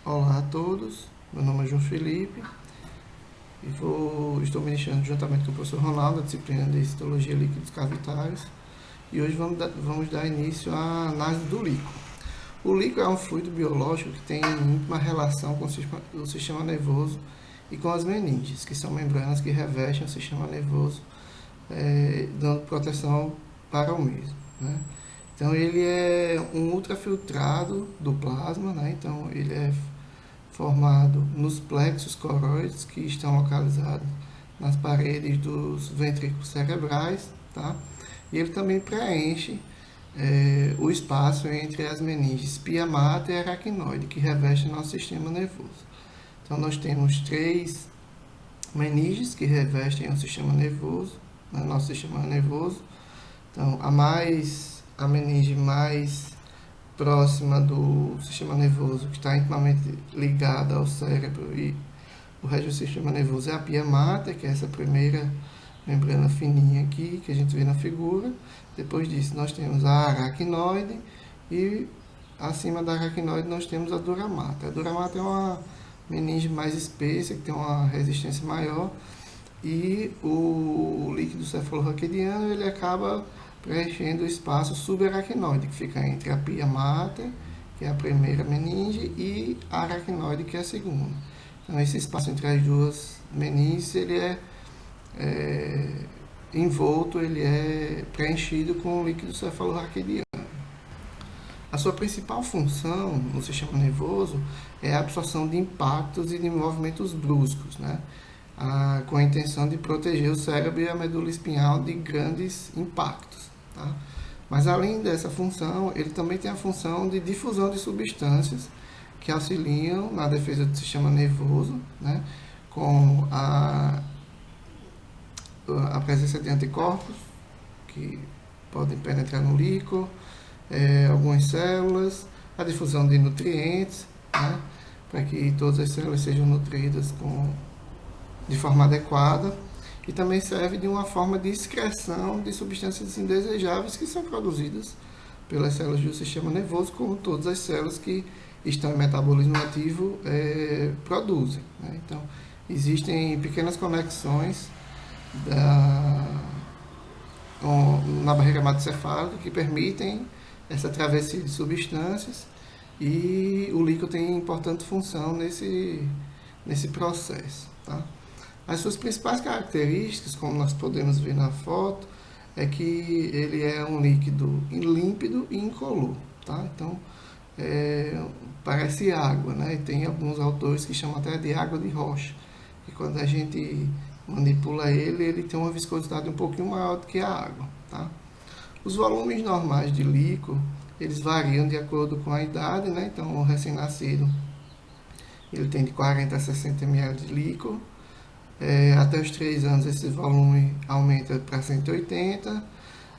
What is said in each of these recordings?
Olá a todos, meu nome é João Felipe e estou ministrando juntamente com o professor Ronaldo a disciplina de Histologia Líquidos Cavitários e hoje vamos dar início à análise do líquido. O líquido é um fluido biológico que tem íntima relação com o sistema nervoso e com as meninges, que são membranas que revestem o sistema nervoso, dando proteção para o mesmo, né? Então ele é um ultrafiltrado do plasma, né? Então ele é formado nos plexos coroides que estão localizados nas paredes dos ventrículos cerebrais, tá? E ele também preenche o espaço entre as meninges pia mater e aracnoide, que revestem nosso sistema nervoso. Então nós temos três meninges que revestem o sistema nervoso, né, nosso sistema nervoso. Então a meninge mais próxima do sistema nervoso, que está intimamente ligada ao cérebro e o resto do sistema nervoso, é a pia mater, que é essa primeira membrana fininha aqui, que a gente vê na figura. Depois disso, nós temos a aracnoide e acima da aracnoide nós temos a dura mater. A dura mater é uma meninge mais espessa, que tem uma resistência maior, e o líquido cefalorraquidiano ele acaba preenchendo o espaço subaracnoide, que fica entre a pia mater, que é a primeira meninge, e a aracnoide, que é a segunda. Então, esse espaço entre as duas meninges, ele é envolto, ele é preenchido com o líquido cefalorraquidiano. A sua principal função no sistema nervoso é a absorção de impactos e de movimentos bruscos, né? Com a intenção de proteger o cérebro e a medula espinhal de grandes impactos. Tá? Mas além dessa função, ele também tem a função de difusão de substâncias que auxiliam na defesa do sistema nervoso, né? Com a presença de anticorpos que podem penetrar no líquido, algumas células, a difusão de nutrientes, né? Para que todas as células sejam nutridas de forma adequada, e também serve de uma forma de excreção de substâncias indesejáveis que são produzidas pelas células do sistema nervoso, como todas as células que estão em metabolismo ativo produzem, né? Então, existem pequenas conexões na barreira hematocefálica que permitem essa travessia de substâncias, e o líquido tem importante função nesse processo, tá? As suas principais características, como nós podemos ver na foto, é que ele é um líquido límpido e incolor, tá? Então, parece água, né? E tem alguns autores que chamam até de água de rocha, e quando a gente manipula ele tem uma viscosidade um pouquinho maior do que a água, tá? Os volumes normais de líquido, eles variam de acordo com a idade, né? Então, o recém-nascido, ele tem de 40 a 60 ml de líquido. Até os 3 anos esse volume aumenta para 180,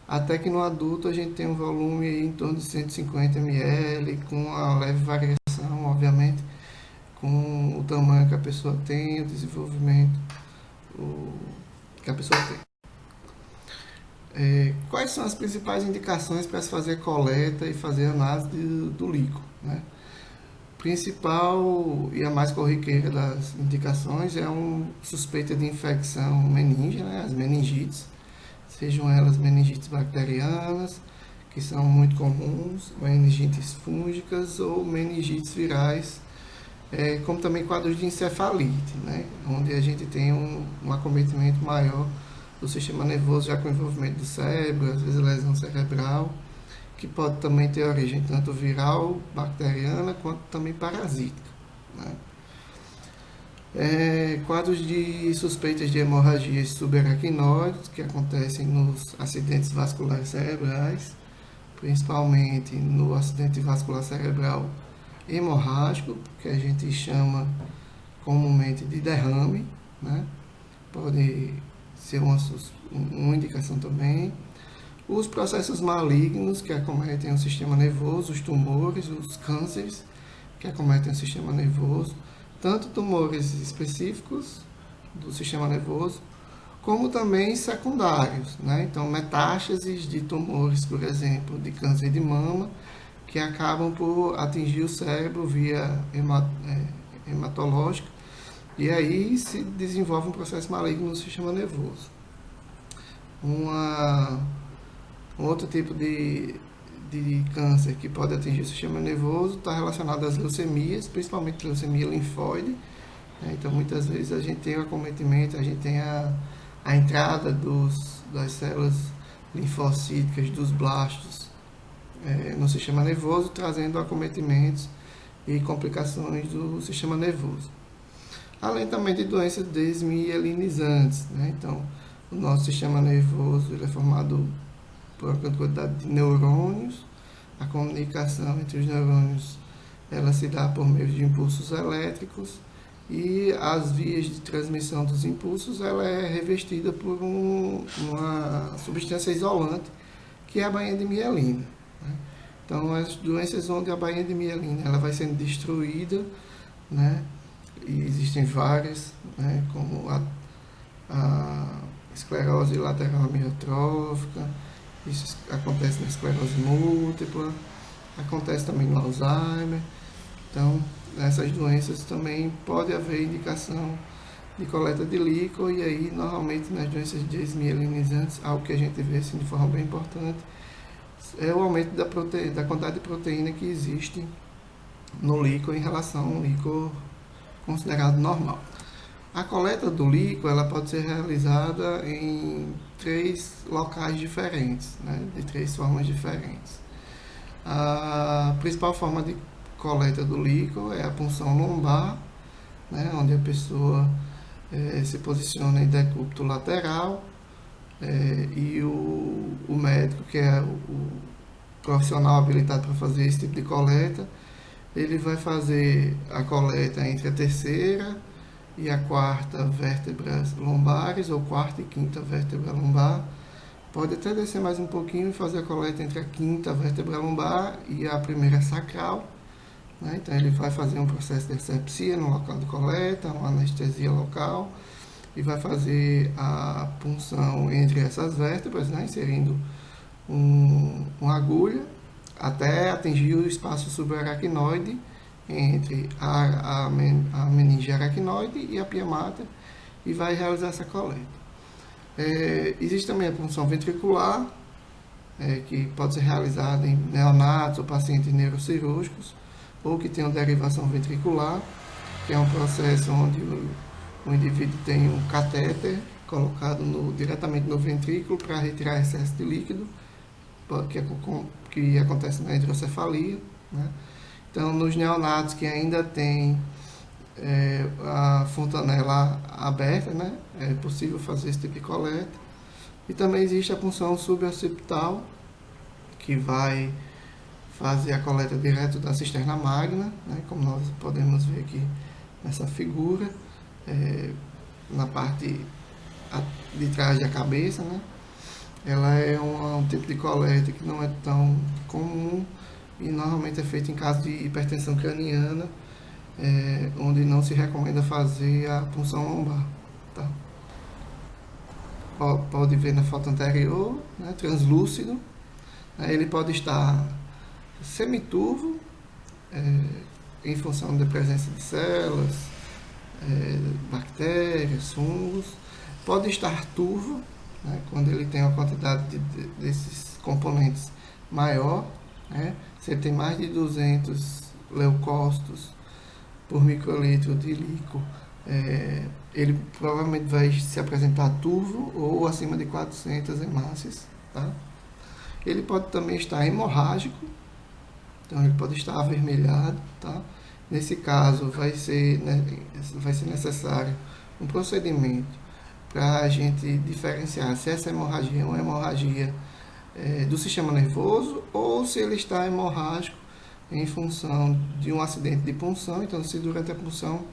até que no adulto a gente tem um volume em torno de 150 ml, com uma leve variação, obviamente, com o tamanho que a pessoa tem, o desenvolvimento que a pessoa tem. Quais são as principais indicações para se fazer coleta e fazer análise do líquido, né? Principal e a mais corriqueira das indicações é suspeita de infecção meníngea, né, as meningites, sejam elas meningites bacterianas, que são muito comuns, meningites fúngicas ou meningites virais, como também quadros de encefalite, né, onde a gente tem um acometimento maior do sistema nervoso, já com envolvimento do cérebro, às vezes lesão cerebral, que pode também ter origem tanto viral, bacteriana, quanto também parasítica, né? Quadros de suspeitas de hemorragias subaracnoides, que acontecem nos acidentes vasculares cerebrais, principalmente no acidente vascular cerebral hemorrágico, que a gente chama comumente de derrame, né? Pode ser uma indicação também. Os processos malignos que acometem o sistema nervoso, os tumores, os cânceres que acometem o sistema nervoso, tanto tumores específicos do sistema nervoso, como também secundários, né? Então, metástases de tumores, por exemplo, de câncer de mama, que acabam por atingir o cérebro via hematológica, e aí se desenvolve um processo maligno no sistema nervoso. Um outro tipo de câncer que pode atingir o sistema nervoso está relacionado às leucemias, principalmente leucemia linfóide. Então, muitas vezes a gente tem o acometimento, a gente tem a entrada das células linfocíticas, dos blastos, no sistema nervoso, trazendo acometimentos e complicações do sistema nervoso. Além também de doenças desmielinizantes. Então, o nosso sistema nervoso ele é formado por uma quantidade de neurônios. A comunicação entre os neurônios ela se dá por meio de impulsos elétricos, e as vias de transmissão dos impulsos ela é revestida por uma substância isolante, que é a bainha de mielina. Então, as doenças onde a bainha de mielina ela vai sendo destruída, e existem várias, como a esclerose lateral amiotrófica, isso acontece na esclerose múltipla, acontece também no Alzheimer. Então, nessas doenças também pode haver indicação de coleta de líquor, e aí, normalmente, nas doenças desmielinizantes, algo que a gente vê assim, de forma bem importante, é o aumento da quantidade de proteína que existe no líquor em relação ao líquor considerado normal. A coleta do líquor ela pode ser realizada em 3 locais diferentes, de 3 formas diferentes. A principal forma de coleta do líquor é a punção lombar, onde a pessoa se posiciona em decúbito lateral, e o médico, que é o profissional habilitado para fazer esse tipo de coleta, ele vai fazer a coleta entre a terceira e a quarta vértebras lombares, ou quarta e quinta vértebra lombar. Pode até descer mais um pouquinho e fazer a coleta entre a quinta vértebra lombar e a primeira sacral. Então ele vai fazer um processo de asepsia no local de coleta, uma anestesia local, e vai fazer a punção entre essas vértebras, inserindo uma agulha até atingir o espaço subaracnoide entre a meninge aracnoide e a pia mater, e vai realizar essa coleta. Existe também a punção ventricular, que pode ser realizada em neonatos ou pacientes neurocirúrgicos, ou que tenham derivação ventricular, que é um processo onde o indivíduo tem um catéter colocado diretamente no ventrículo para retirar excesso de líquido, que acontece na hidrocefalia. Então, nos neonatos que ainda tem a fontanela aberta, é possível fazer esse tipo de coleta. E também existe a punção suboccipital, que vai fazer a coleta direto da cisterna magna, como nós podemos ver aqui nessa figura, na parte de trás da cabeça. Ela é um tipo de coleta que não é tão comum e normalmente é feita em caso de hipertensão craniana, onde não se recomenda fazer a punção lombar. Pode ver na foto anterior, translúcido. Ele pode estar semiturvo, em função da presença de células, bactérias, fungos. Pode estar turvo, quando ele tem uma quantidade desses componentes maior, se ele tem mais de 200 leucócitos por microlitro de líquor, ele provavelmente vai se apresentar turvo, ou acima de 400 hemácias. Ele pode também estar hemorrágico, então ele pode estar avermelhado. Nesse caso, vai ser necessário um procedimento para a gente diferenciar se essa hemorragia é uma hemorragia do sistema nervoso, ou se ele está hemorrágico em função de um acidente de punção. Então, se durante a punção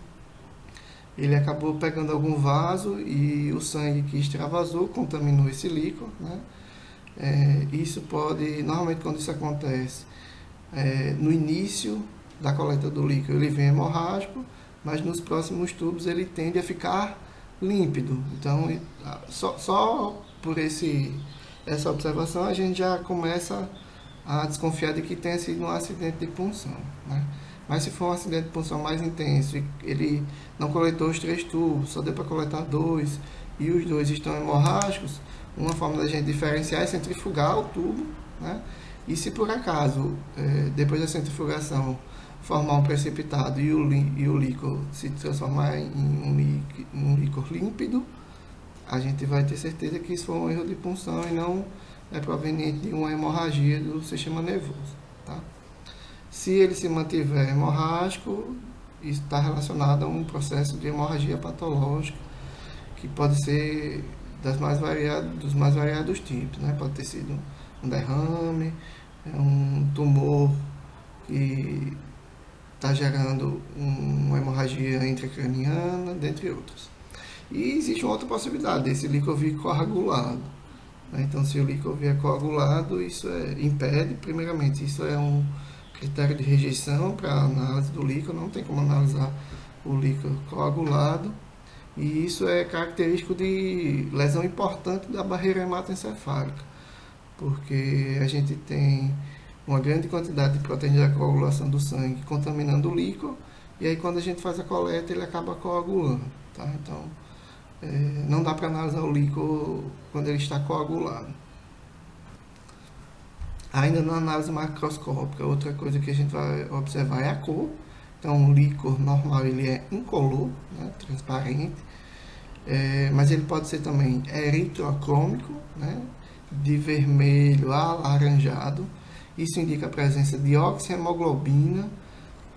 ele acabou pegando algum vaso e o sangue que extravasou contaminou esse líquor, isso pode, normalmente quando isso acontece, no início da coleta do líquido ele vem hemorrágico, mas nos próximos tubos ele tende a ficar límpido. Então, só por essa observação a gente já começa a desconfiar de que tenha sido um acidente de punção, né? Mas se for um acidente de punção mais intenso, e ele não coletou os 3 tubos, só deu para coletar 2, e os 2 estão hemorrágicos, uma forma da gente diferenciar é centrifugar o tubo, né? E se por acaso, depois da centrifugação, formar um precipitado e o líquido se transformar em um líquido límpido, a gente vai ter certeza que isso foi um erro de punção e não é proveniente de uma hemorragia do sistema nervoso, tá? Se ele se mantiver hemorrágico, isso está relacionado a um processo de hemorragia patológica, que pode ser dos mais variados tipos, né? Pode ter sido um derrame, um tumor que está gerando uma hemorragia intracraniana, dentre outros. E existe uma outra possibilidade desse líquido vir coagulado, né? Então, se o líquido vier coagulado, isso impede, primeiramente, isso é um critério de rejeição para análise do líquido, não tem como analisar o líquido coagulado, e isso é característico de lesão importante da barreira hematoencefálica, porque a gente tem uma grande quantidade de proteínas da coagulação do sangue contaminando o líquido, e aí quando a gente faz a coleta ele acaba coagulando, tá? Então, não dá para analisar o líquido quando ele está coagulado. Ainda na análise macroscópica, outra coisa que a gente vai observar é a cor. Então, o líquor normal ele é incolor, né, transparente, mas ele pode ser também eritrocrômico, né, de vermelho a alaranjado. Isso indica a presença de oxihemoglobina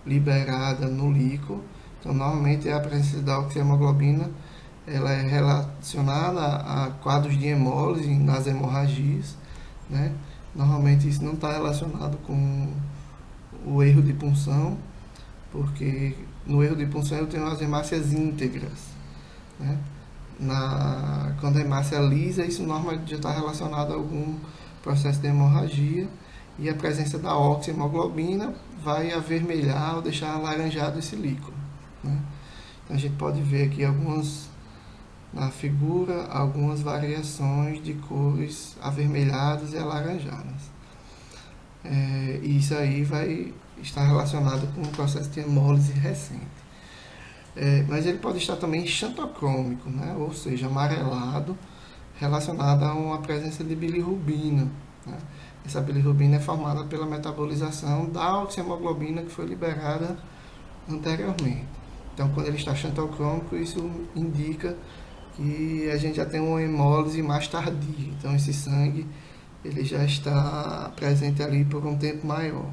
liberada no líquor. Então, normalmente a presença da oxihemoglobina ela é relacionada a quadros de hemólise nas hemorragias, né? Normalmente isso não está relacionado com o erro de punção, porque no erro de punção eu tenho as hemácias íntegras, né? Quando a hemácia é lisa, isso normalmente já está relacionado a algum processo de hemorragia, e a presença da oxihemoglobina vai avermelhar ou deixar alaranjado esse líquido, né? Então, a gente pode ver aqui na figura algumas variações de cores avermelhadas e alaranjadas. E isso aí vai estar relacionado com um processo de hemólise recente. Mas ele pode estar também xantocrômico, né? Ou seja, amarelado, relacionado a uma presença de bilirrubina, né? Essa bilirrubina é formada pela metabolização da oxihemoglobina que foi liberada anteriormente. Então, quando ele está xantocrômico, isso indica que a gente já tem uma hemólise mais tardia. Então, esse sangue ele já está presente ali por um tempo maior.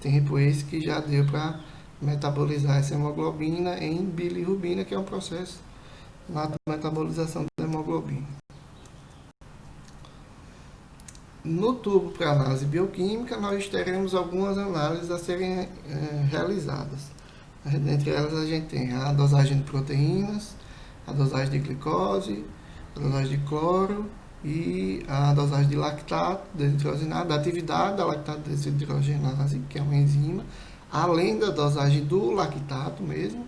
Tempo esse que já deu para metabolizar essa hemoglobina em bilirrubina, que é um processo na metabolização da hemoglobina. No tubo para análise bioquímica, nós teremos algumas análises a serem realizadas. Dentre elas, a gente tem a dosagem de proteínas, a dosagem de glicose, a dosagem de cloro e a dosagem de lactato desidrogenase, da atividade da lactato desidrogenase, que é uma enzima, além da dosagem do lactato mesmo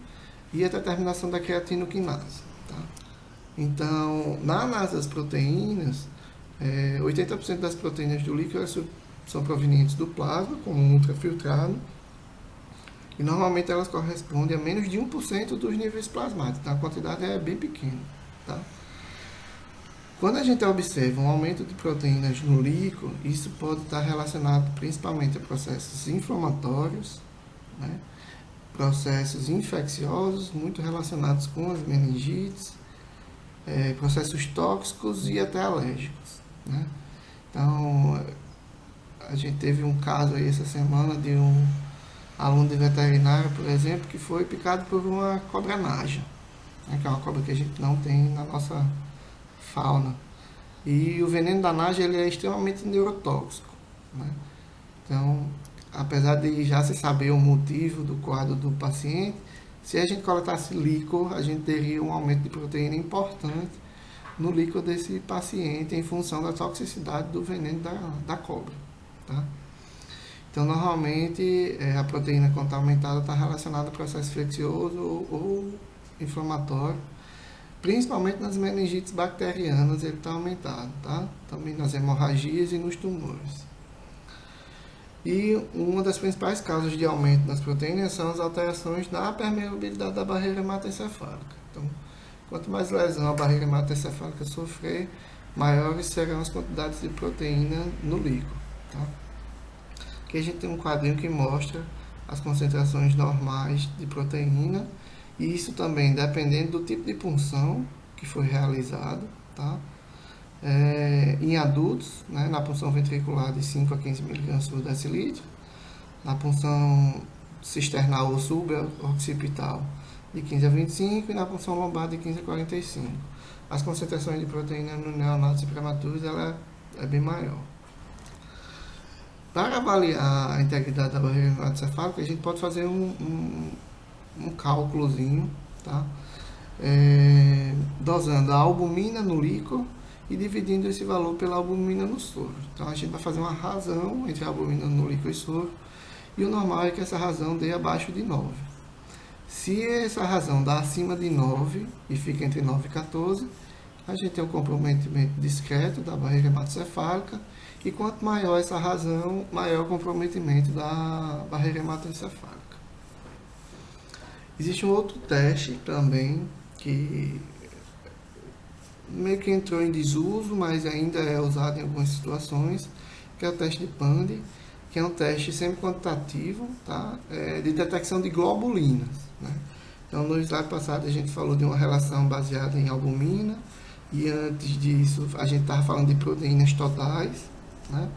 e a determinação da creatinoquinase, tá? Então, na análise das proteínas, 80% das proteínas do líquido são provenientes do plasma, como ultrafiltrado, e normalmente elas correspondem a menos de 1% dos níveis plasmáticos, então a quantidade é bem pequena, tá? Quando a gente observa um aumento de proteínas no líquido, isso pode estar relacionado principalmente a processos inflamatórios, né? Processos infecciosos, muito relacionados com as meningites, processos tóxicos e até alérgicos, né? Então, a gente teve um caso aí essa semana de um aluno de veterinária, por exemplo, que foi picado por uma cobra naja, né, que é uma cobra que a gente não tem na nossa fauna. E o veneno da naja ele é extremamente neurotóxico, né? Então, apesar de já se saber o motivo do quadro do paciente, se a gente coletasse líquor, a gente teria um aumento de proteína importante no líquido desse paciente em função da toxicidade do veneno da cobra, tá? Então, normalmente, a proteína quando está aumentada está relacionada a processo infeccioso ou inflamatório, principalmente nas meningites bacterianas ele está aumentado, tá? Também nas hemorragias e nos tumores. E uma das principais causas de aumento das proteínas são as alterações na permeabilidade da barreira hematoencefálica. Então, quanto mais lesão a barreira hematoencefálica sofrer, maiores serão as quantidades de proteína no líquido. Tá? Aqui a gente tem um quadrinho que mostra as concentrações normais de proteína, e isso também dependendo do tipo de punção que foi realizado. Tá? Em adultos, né, na punção ventricular de 5 a 15 mg por decilitro, na punção cisternal ou suborcipital de 15 a 25 e na punção lombar de 15 a 45. As concentrações de proteína no neonatos e prematuros ela é bem maior. Para avaliar a integridade da barreira hematoencefálica, a gente pode fazer um cálculozinho, tá? Dosando a albumina no líquor e dividindo esse valor pela albumina no soro. Então a gente vai fazer uma razão entre a albumina no líquor e soro, e o normal é que essa razão dê abaixo de 9. Se essa razão dá acima de 9 e fica entre 9 e 14, a gente tem um comprometimento discreto da barreira hematoencefálica, e quanto maior essa razão, maior o comprometimento da barreira hematoencefálica. Existe um outro teste também que meio que entrou em desuso, mas ainda é usado em algumas situações, que é o teste de Pande, que é um teste semi-quantitativo, tá? De detecção de globulinas. Né? Então, no slide passado a gente falou de uma relação baseada em albumina, e antes disso a gente estava falando de proteínas totais. Né?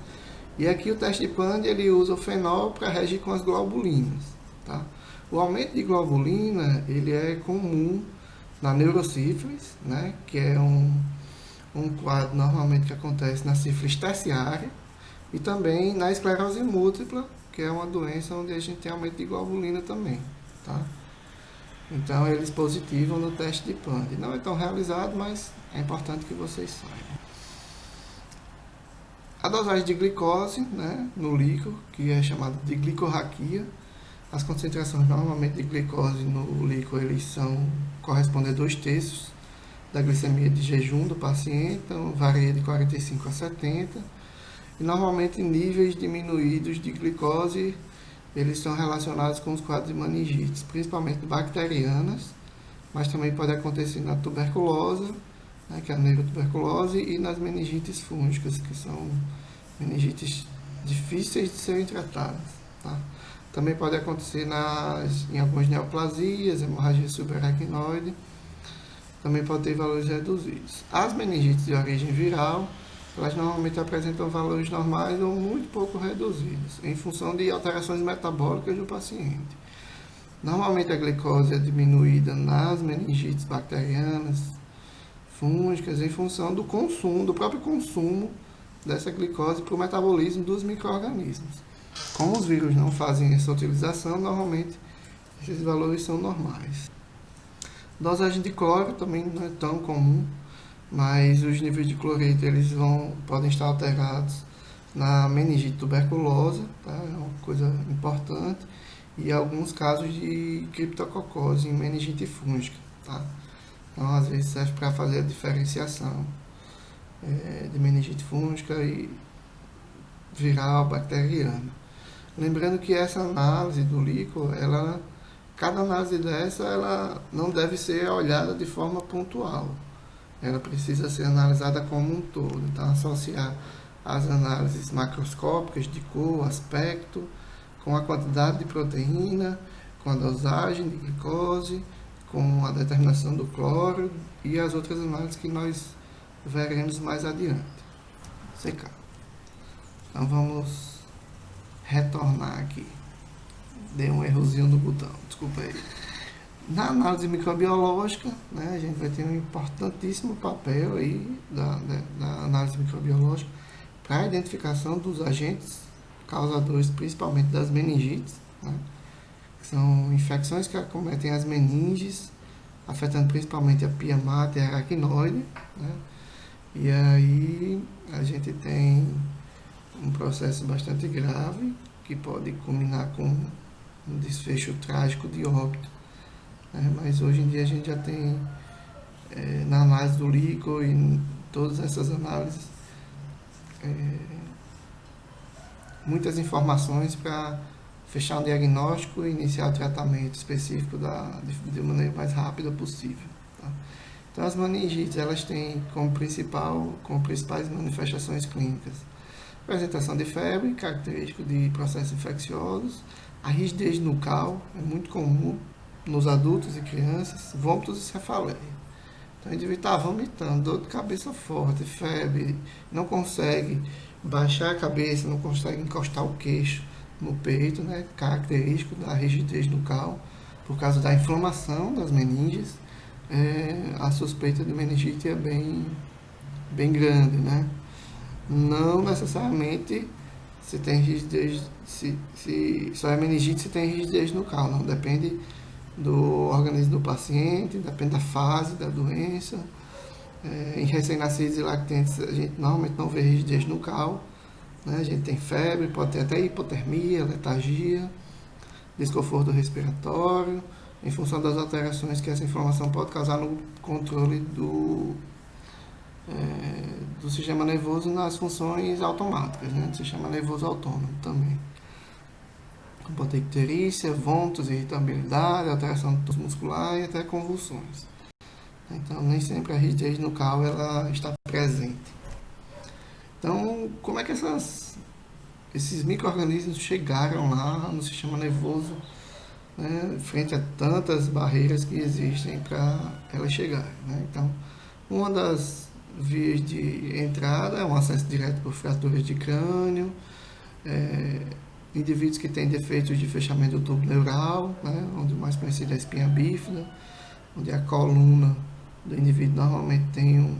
E aqui o teste de Pande ele usa o fenol para reagir com as globulinas. Tá? O aumento de globulina ele é comum na neurosífilis, né? Que é um quadro normalmente que acontece na sífilis terciária, e também na esclerose múltipla, que é uma doença onde a gente tem aumento de globulina também. Tá? Então eles positivam no teste de Pande. Não é tão realizado, mas é importante que vocês saibam. A dosagem de glicose, né, no líquido, que é chamada de glicorraquia, as concentrações normalmente de glicose no líquido eles correspondem a 2/3 da glicemia de jejum do paciente, então varia de 45 a 70, e normalmente níveis diminuídos de glicose eles são relacionados com os quadros de meningites, principalmente bacterianas, mas também pode acontecer na tuberculose, né, que é a neurotuberculose, e nas meningites fúngicas, que são meningites difíceis de serem tratadas. Tá? Também pode acontecer em algumas neoplasias, hemorragia subaracnoide, também pode ter valores reduzidos. As meningites de origem viral, elas normalmente apresentam valores normais ou muito pouco reduzidos, em função de alterações metabólicas do paciente. Normalmente a glicose é diminuída nas meningites bacterianas, fúngicas, em função do consumo, do próprio consumo dessa glicose para o metabolismo dos micro-organismos. Como os vírus não fazem essa utilização, normalmente esses valores são normais. Dosagem de cloro também não é tão comum, mas os níveis de cloreto eles podem estar alterados na meningite tuberculosa, tá? É uma coisa importante, e alguns casos de criptococose em meningite fúngica. Tá? Então, às vezes serve para fazer a diferenciação de meningite fúngica e viral, bacteriana. Lembrando que essa análise do líquido, cada análise dessa ela não deve ser olhada de forma pontual. Ela precisa ser analisada como um todo. Então, associar as análises macroscópicas de cor, aspecto, com a quantidade de proteína, com a dosagem de glicose, com a determinação do cloro e as outras análises que nós veremos mais adiante. Secar. Então, vamos retornar aqui. Dei um errozinho no botão, desculpa aí. Na análise microbiológica, né, a gente vai ter um importantíssimo papel aí da análise microbiológica para a identificação dos agentes causadores, principalmente das meningites, né, que são infecções que acometem as meninges, afetando principalmente a pia mata e a aracnoide, né, e aí a gente tem um processo bastante grave que pode culminar com um desfecho trágico de óbito. Mas hoje em dia a gente já tem, na análise do líquido e em todas essas análises, muitas informações para fechar um diagnóstico e iniciar o tratamento específico de maneira mais rápida possível. Tá? Então, as meningites, elas têm como principais manifestações clínicas apresentação de febre, característico de processos infecciosos, a rigidez nucal, é muito comum nos adultos e crianças, vômitos e cefaleia. Então, o indivíduo está vomitando, dor de cabeça forte, febre, não consegue baixar a cabeça, não consegue encostar o queixo no peito, né? Característico da rigidez nucal, por causa da inflamação das meninges, a suspeita de meningite é bem grande, né? Não necessariamente se tem rigidez, se só é meningite se tem rigidez nucal, não, depende do organismo do paciente, depende da fase da doença. Em recém-nascidos e lactentes a gente normalmente não vê rigidez nucal, né? A gente tem febre, pode ter até hipotermia, letargia, desconforto respiratório, em função das alterações que essa inflamação pode causar no controle do sistema nervoso nas funções automáticas, né? Do sistema nervoso autônomo também. Pode ter icterícia, vômitos, irritabilidade, alteração do tônus muscular e até convulsões. Então, nem sempre a rigidez nucal ela está presente. Então, como é que esses micro-organismos chegaram lá no sistema nervoso, né, frente a tantas barreiras que existem para elas chegarem, né? Então, uma das vias de entrada é um acesso direto por fraturas de crânio, indivíduos que têm defeitos de fechamento do tubo neural, né, onde o mais conhecido é a espinha bífida, onde a coluna do indivíduo normalmente tem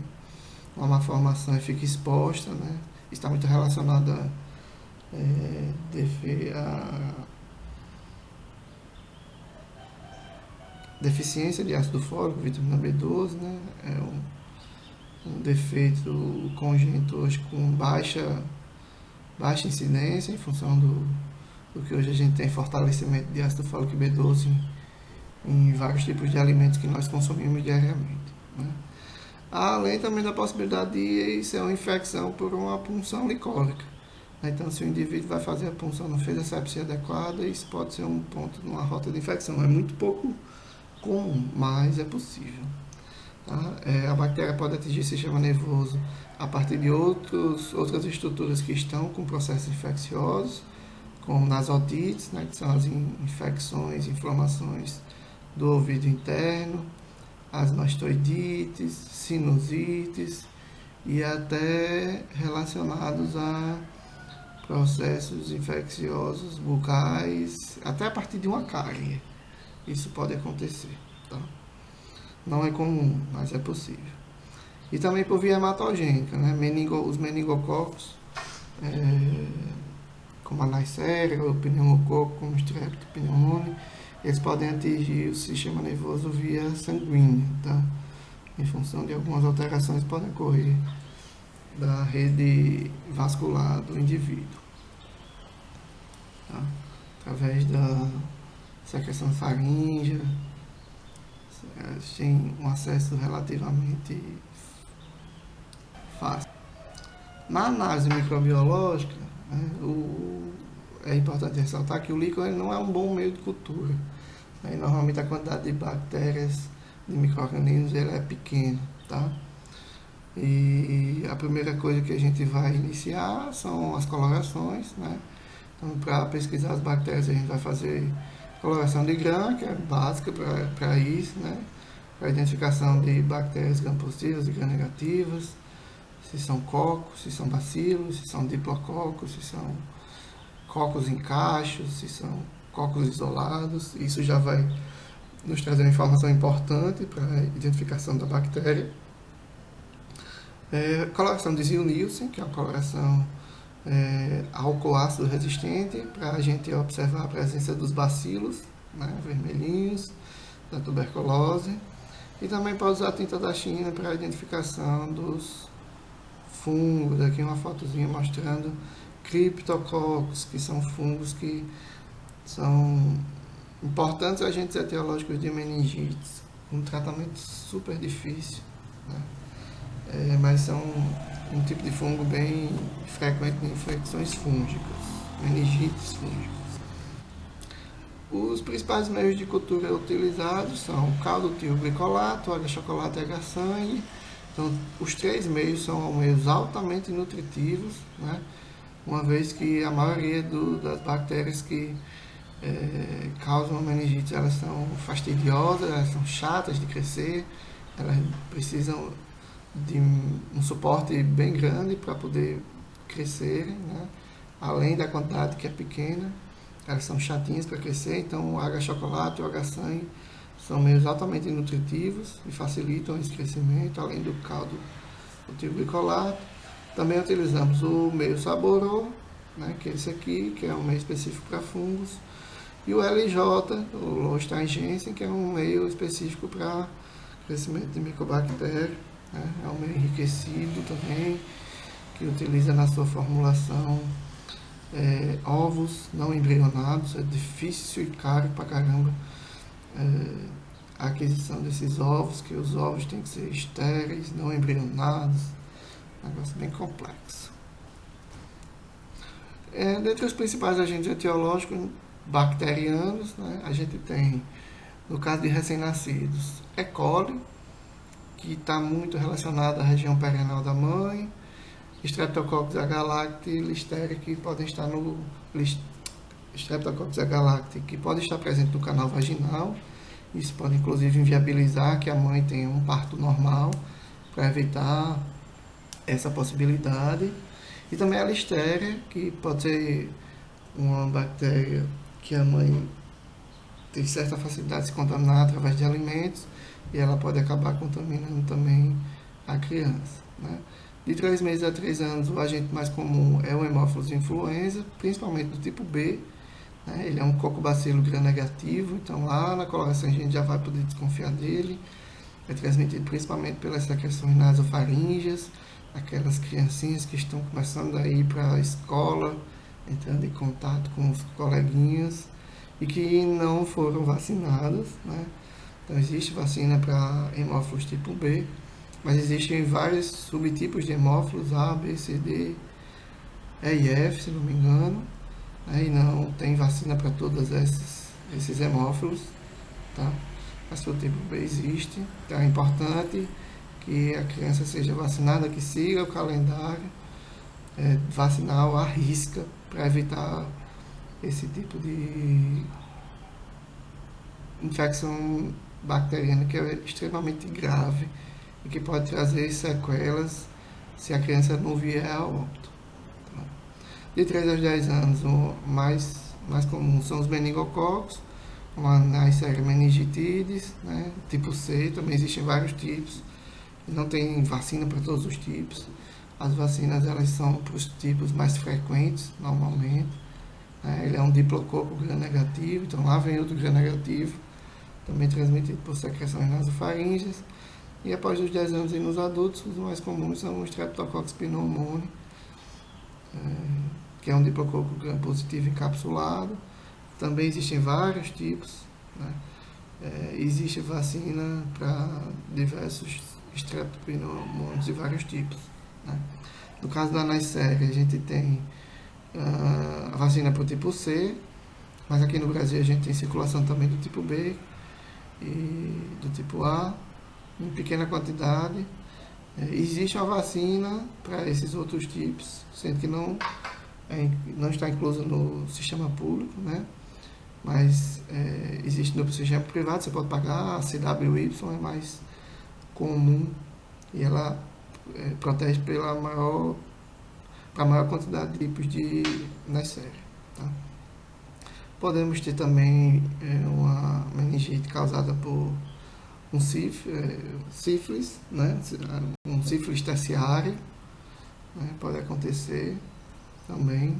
uma malformação e fica exposta, né? Está muito relacionado a deficiência de ácido fólico, vitamina B12, né? É um defeito congênito hoje com baixa incidência em função do que hoje a gente tem fortalecimento de ácido fólico e B12 em vários tipos de alimentos que nós consumimos diariamente, né? Além também da possibilidade de ser uma infecção por uma punção licórica. Então, se o indivíduo vai fazer a punção, não fez a sepsia adequada, isso pode ser um ponto numa rota de infecção. É muito pouco comum, mas é possível. Tá? A bactéria pode atingir o sistema nervoso a partir de outras estruturas que estão com processos infecciosos, como nas otites, né, que são as infecções, inflamações do ouvido interno, as mastoidites, sinusites e até relacionados a processos infecciosos bucais, até a partir de uma cárie. Isso pode acontecer, tá? Não é comum, mas é possível. E também por via hematogênica, né? Os meningococos, como a Neisseria, o pneumococo, como o Streptopneumoniae, eles podem atingir o sistema nervoso via sanguínea, tá? Em função de algumas alterações que podem ocorrer da rede vascular do indivíduo, tá? Através da secreção faríngea, tem um acesso relativamente fácil. Na análise microbiológica, né, é importante ressaltar que o líquido não é um bom meio de cultura, né, e normalmente a quantidade de bactérias, de micro-organismos, ele é pequena, tá? E a primeira coisa que a gente vai iniciar são as colorações, né? Então, para pesquisar as bactérias, a gente vai fazer coloração de Gram, que é básica para isso, né? Para identificação de bactérias gram-positivas e gram-negativas, se são cocos, se são bacilos, se são diplococos, se são cocos em cachos, se são cocos isolados. Isso já vai nos trazer uma informação importante para a identificação da bactéria. Coloração de Ziel-Nielsen, que é uma coloração álcool-ácido resistente, para a gente observar a presença dos bacilos, né, vermelhinhos, da tuberculose. E também pode usar a tinta da China para a identificação dos fungos. Aqui uma fotozinha mostrando criptococcus, que são fungos que são importantes agentes etiológicos de meningites, um tratamento super difícil, né? Mas são um tipo de fungo bem frequente em infecções fúngicas. meningites fúngicas. Os principais meios de cultura utilizados são o caldo tioglicolato, H-chocolate e H-sangue. Então, os três meios são meios altamente nutritivos, né? Uma vez que a maioria das bactérias que causam meningite, elas são fastidiosas, elas são chatas de crescer, elas precisam de um suporte bem grande para poder crescer, né? Além da quantidade que é pequena, elas são chatinhas para crescer, então o H-chocolate e o H-sangue são meios altamente nutritivos e facilitam esse crescimento, além do caldo tioglicolato. Também utilizamos o meio Saborô, né, que é esse aqui, que é um meio específico para fungos, e o LJ, o Low-Stringensen, que é um meio específico para crescimento de micobactérias, né, é um meio enriquecido também, que utiliza na sua formulação ovos não embrionados. É difícil e caro pra caramba a aquisição desses ovos, que os ovos têm que ser estéreis, não embrionados, negócio bem complexo. Dentre os principais agentes etiológicos bacterianos, né, a gente tem, no caso de recém-nascidos, E. coli, que está muito relacionado à região perianal da mãe, Streptococcus agalacti e Listeria, que podem estar no Streptococcus agalacti, que pode estar presente no canal vaginal. Isso pode inclusive inviabilizar que a mãe tenha um parto normal, para evitar essa possibilidade. E também a Listeria, que pode ser uma bactéria que a mãe tem certa facilidade de se contaminar através de alimentos, e ela pode acabar contaminando também a criança, né? De 3 meses a 3 anos, o agente mais comum é o Haemophilus influenza, principalmente do tipo B, né? Ele é um cocobacilo gram-negativo, então lá na coloração a gente já vai poder desconfiar dele. É transmitido principalmente pelas secreções nasofaríngeas, aquelas criancinhas que estão começando a ir para a escola, entrando em contato com os coleguinhas e que não foram vacinadas, né? Então existe vacina para hemófilos tipo B, mas existem vários subtipos de hemófilos, A, B, C, D, E e F, se não me engano, né? E não tem vacina para todos esses hemófilos, tá? Mas o tipo B existe, então é importante que a criança seja vacinada, que siga o calendário vacinal à risca, para evitar esse tipo de infecção bacteriana que é extremamente grave e que pode trazer sequelas se a criança não vier a óbito. Tá? De 3 aos 10 anos, o mais comum são os meningococos, como a Neisseria meningitidis, né? Tipo C, também existem vários tipos, não tem vacina para todos os tipos. As vacinas, elas são para os tipos mais frequentes, normalmente. Ele é um diplococo gram-negativo, então lá vem outro gram-negativo, também transmitido por secreções nasofaríngeas. E após os 10 anos e nos adultos, os mais comuns são o Streptococcus pneumoniae, que é um diplococo gram-positivo encapsulado. Também existem vários tipos, né? Existe vacina para diversos streptopneumônios de vários tipos, né? No caso da Neisseria, a gente tem a vacina para o tipo C, mas aqui no Brasil a gente tem circulação também do tipo B e do tipo A, em pequena quantidade. Existe uma vacina para esses outros tipos, sendo que não está incluso no sistema público, né? Mas existe no sistema privado, você pode pagar. A CWY é mais comum e ela protege para a maior quantidade de tipos de Neisseria, tá? Podemos ter também uma meningite causada por um sífilis, né? Um sífilis terciário, né? Pode acontecer também.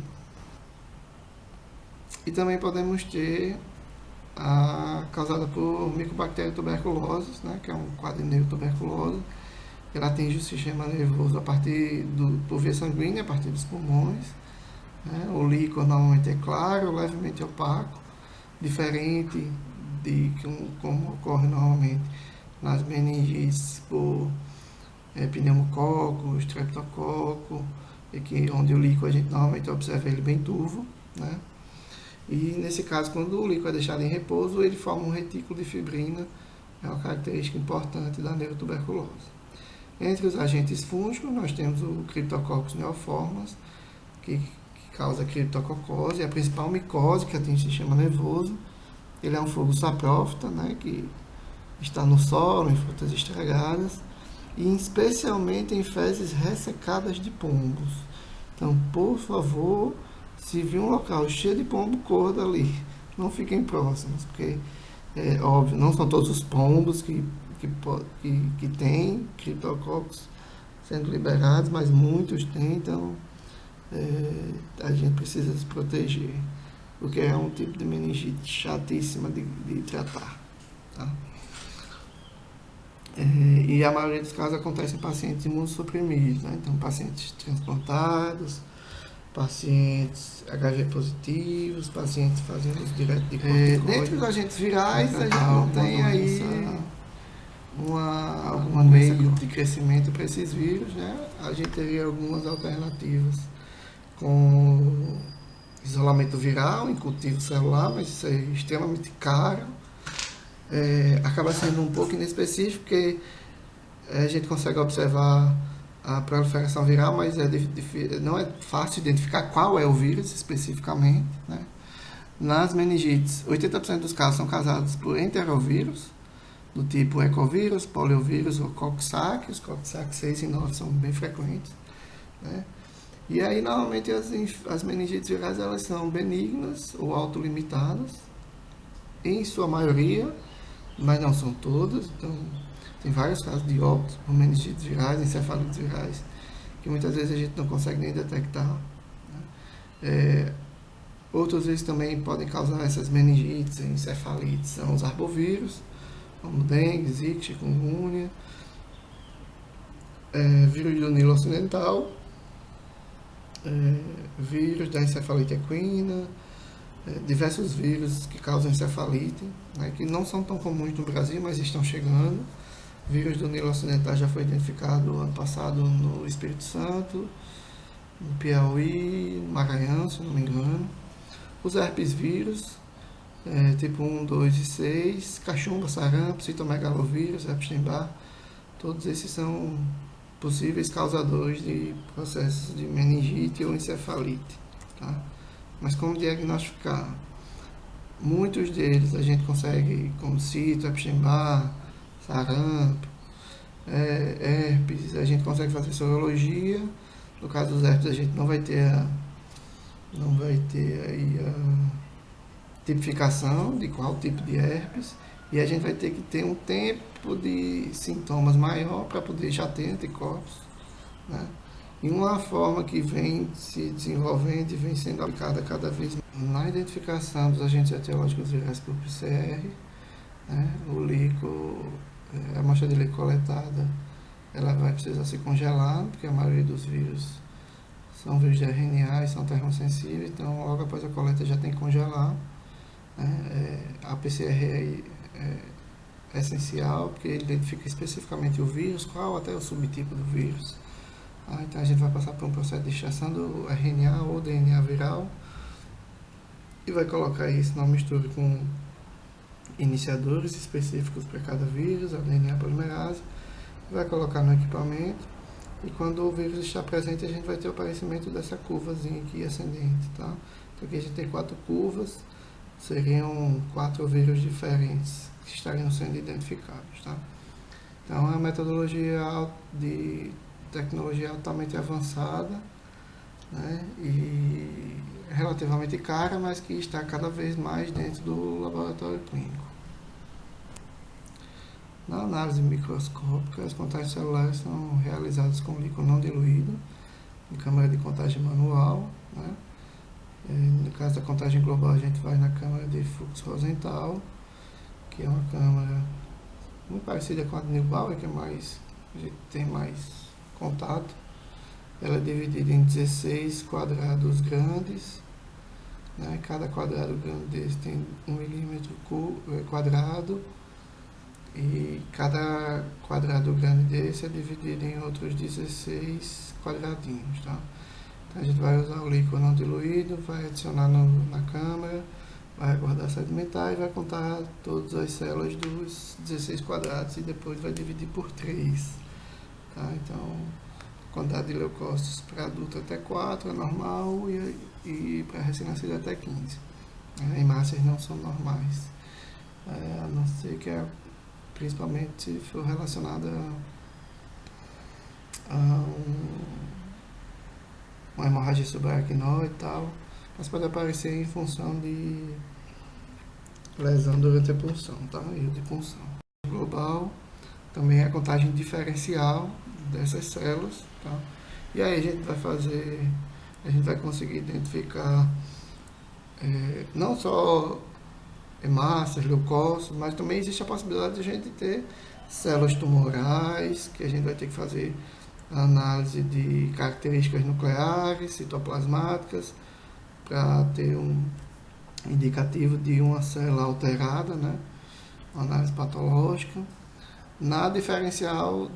E também podemos ter a causada por Mycobacterium tuberculosis, né? Que é um quadrineu tuberculoso. Ela atinge o sistema nervoso por via sanguínea, a partir dos pulmões, né? O líquor normalmente é claro, levemente opaco, diferente de como ocorre normalmente nas meningites por pneumococo, streptococo, onde o líquor a gente normalmente observa ele bem turvo, né? E nesse caso, quando o líquido é deixado em repouso, ele forma um retículo de fibrina, é uma característica importante da neurotuberculose. Entre os agentes fúngicos, nós temos o Cryptococcus neoformans, que causa criptococose, é a principal micose que atinge o sistema nervoso. Ele é um fungo saprófita, né, que está no solo, em frutas estragadas, e especialmente em fezes ressecadas de pombos. Então, por favor, se vir um local cheio de pombo, corra dali. Não fiquem próximos, porque, é óbvio, não são todos os pombos que têm criptococcus sendo liberados, mas muitos têm, então a gente precisa se proteger, porque é um tipo de meningite chatíssima de tratar. Tá? E a maioria dos casos acontece em pacientes imunossuprimidos, né? Então, pacientes transplantados, pacientes HIV positivos, pacientes fazendo uso direto de corticoide. Dentre os agentes virais, a gente não tem aí algum meio de crescimento para esses vírus, né? A gente teria algumas alternativas com isolamento viral em cultivo celular, mas isso é extremamente caro. Acaba sendo um pouco inespecífico, porque a gente consegue observar a proliferação viral, mas não é fácil identificar qual é o vírus especificamente, né? Nas meningites, 80% dos casos são causados por enterovírus, do tipo ecovírus, poliovírus ou coxsackie. Os coxsackie 6 e 9 são bem frequentes, né? E aí, normalmente, as meningites virais, elas são benignas ou autolimitadas, em sua maioria, mas não são todas. Então, tem vários casos de óbito por meningites virais, encefalites virais, que muitas vezes a gente não consegue nem detectar, né? Outras vezes também podem causar essas meningites, encefalites, são os arbovírus, como dengue, zika, chikungunya, vírus do Nilo Ocidental, vírus da encefalite equina, diversos vírus que causam encefalite, né, que não são tão comuns no Brasil, mas estão chegando. O vírus do Nilo Ocidental já foi identificado ano passado no Espírito Santo, no Piauí, no Maranhão, se não me engano. Os herpes vírus, tipo 1, 2 e 6, cachumba, sarampo, citomegalovírus, Epstein-Barr, todos esses são possíveis causadores de processos de meningite ou encefalite, tá? Mas como diagnosticar? Muitos deles a gente consegue com cito, Epstein-Barr, sarampo, herpes, a gente consegue fazer sorologia. No caso dos herpes, a gente não vai ter aí a tipificação de qual tipo de herpes, e a gente vai ter que ter um tempo de sintomas maior para poder já ter anticorpos, né? E uma forma que vem se desenvolvendo e vem sendo aplicada cada vez mais na identificação dos agentes etiológicos virais por PCR, né? O líquido, a amostra de líquido coletada, ela vai precisar se congelar, porque a maioria dos vírus são vírus de RNA e são termosensíveis, então logo após a coleta já tem que congelar, né? A PCR é essencial, porque ele identifica especificamente o vírus, qual até o subtipo do vírus. Então a gente vai passar por um processo de extração do RNA ou DNA viral e vai colocar isso na mistura com iniciadores específicos para cada vírus, a DNA polimerase, vai colocar no equipamento, e quando o vírus está presente a gente vai ter o aparecimento dessa curvazinha aqui ascendente, tá? Então aqui a gente tem 4 curvas, seriam 4 vírus diferentes que estariam sendo identificados, tá? Então é uma metodologia de tecnologia altamente avançada, né, e relativamente cara, mas que está cada vez mais dentro do laboratório clínico. Na análise microscópica, as contagens celulares são realizadas com líquido não diluído, em câmara de contagem manual, né? No caso da contagem global, a gente vai na câmara de fluxo Rosenthal, que é uma câmara muito parecida com a de Neubauer, que a gente tem mais contato. Ela é dividida em 16 quadrados grandes, né? Cada quadrado grande desse tem 1 milímetro quadrado, e cada quadrado grande desse é dividido em outros 16 quadradinhos, tá? A gente vai usar o líquido não diluído, vai adicionar na câmera, vai recordar sedimentar e vai contar todas as células dos 16 quadrados e depois vai dividir por 3. Tá? Então, quantidade de leucócitos para adulto até 4 é normal e para recém-nascido até 15. Hemácias não são normais, a não ser que principalmente se for relacionada a uma hemorragia subaracnoide e tal, mas pode aparecer em função de lesão durante a punção, tá? Erro de punção. Global também é a contagem diferencial dessas células, tá? E aí a gente vai conseguir identificar não só hemácias, leucócitos, mas também existe a possibilidade de a gente ter células tumorais, que a gente vai ter que fazer a análise de características nucleares, citoplasmáticas, para ter um indicativo de uma célula alterada, né? Uma análise patológica. Na diferencial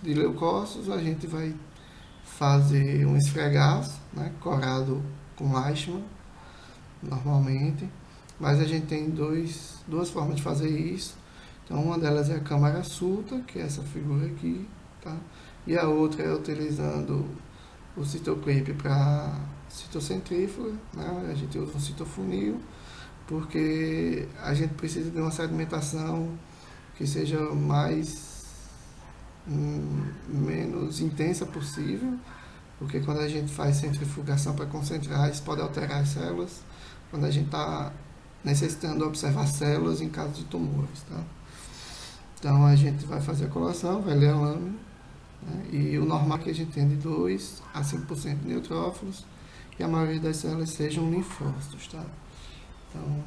de leucócitos, a gente vai fazer um esfregaço, né? Corado com Leishman, normalmente. Mas a gente tem duas formas de fazer isso. Então, uma delas é a câmara Sulta, que é essa figura aqui, tá? E a outra é utilizando o citoclip para citocentrífuga, né? A gente usa um citofunil, porque a gente precisa de uma sedimentação que seja menos intensa possível, porque quando a gente faz centrifugação para concentrar, isso pode alterar as células, quando a gente está necessitando observar células em caso de tumores, tá? Então a gente vai fazer a colação, vai ler a lâmina, né? E o normal é que a gente tem de 2 a 5% de neutrófilos e a maioria das células sejam linfócitos, tá? Então,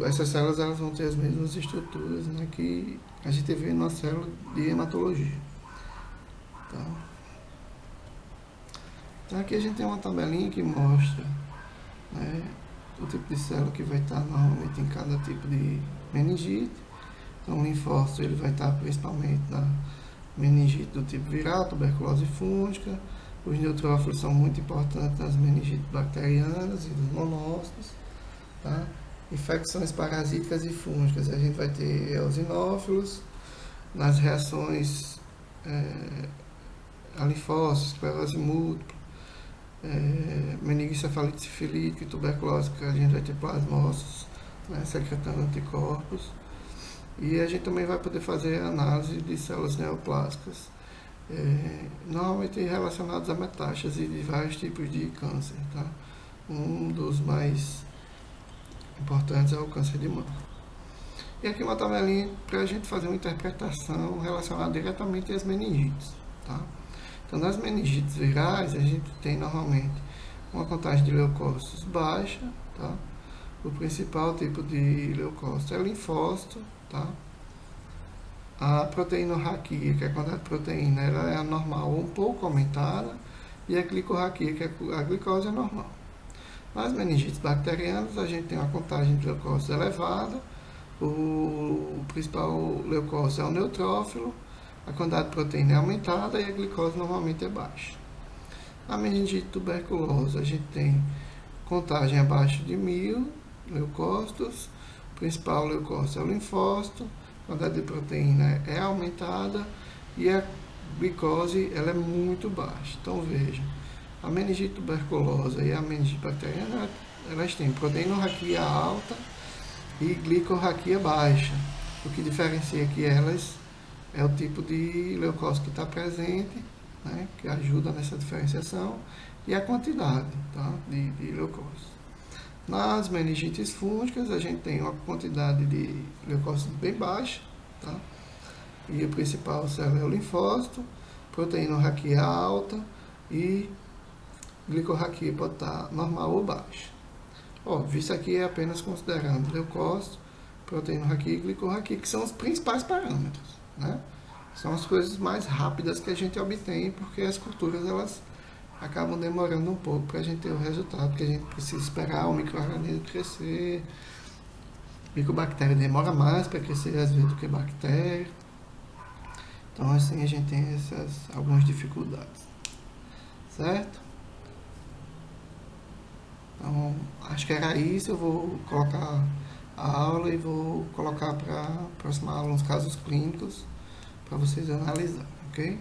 essas células elas vão ter as mesmas estruturas, né, que a gente vê numa célula de hematologia, tá? Então aqui a gente tem uma tabelinha que mostra, né, o tipo de célula que vai estar normalmente em cada tipo de meningite. Então o linfócito ele vai estar principalmente na meningite do tipo viral, tuberculose fúngica. Os neutrófilos são muito importantes nas meningites bacterianas e dos monócitos, tá? Infecções parasíticas e fúngicas, a gente vai ter eosinófilos. Nas reações a linfócitos, esclerose múltipla, meningoencefalite sifilítica e tuberculose, que a gente vai ter plasmócitos, né, secretando anticorpos. E a gente também vai poder fazer análise de células neoplásicas, normalmente relacionadas a metástase de vários tipos de câncer, tá? Um dos mais importantes é o câncer de mama. E aqui uma tabelinha para a gente fazer uma interpretação relacionada diretamente às meningites, tá? Então, nas meningites virais, a gente tem normalmente uma contagem de leucócitos baixa, tá? O principal tipo de leucócito é linfócito, tá? A proteinorraquia, que é a quantidade de proteína, ela é anormal ou um pouco aumentada, e a glicorraquia, que é a glicose, é normal. Nas meningites bacterianas, a gente tem uma contagem de leucócitos elevada, o principal leucócito é o neutrófilo, a quantidade de proteína é aumentada e a glicose normalmente é baixa. Na meningite tuberculosa, a gente tem contagem abaixo de 1000 leucócitos, o principal leucócito é o linfócito, a quantidade de proteína é aumentada e a glicose ela é muito baixa. Então vejam, a meningite tuberculosa e a meningite bacteriana, elas têm proteinorraquia alta e glicorraquia baixa. O que diferencia aqui elas é o tipo de leucócito que está presente, né, que ajuda nessa diferenciação, e a quantidade, tá, de leucócitos. Nas meningites fúngicas, a gente tem uma quantidade de leucócitos bem baixa, tá, e o principal célula é o linfócito, proteinorraquia alta e glicorraquia pode estar normal ou baixa. Óbvio, isso aqui é apenas considerando leucócito, proteinorraquia e glicorraquia, que são os principais parâmetros, né? São as coisas mais rápidas que a gente obtém, porque as culturas elas acabam demorando um pouco para a gente ter o resultado, porque a gente precisa esperar o micro-organismo crescer. Micobactéria demora mais para crescer às vezes do que bactéria. Então assim a gente tem algumas dificuldades, certo? Então acho que era isso. Eu vou colocar a aula e vou colocar para a próxima aula uns casos clínicos para vocês analisarem, ok?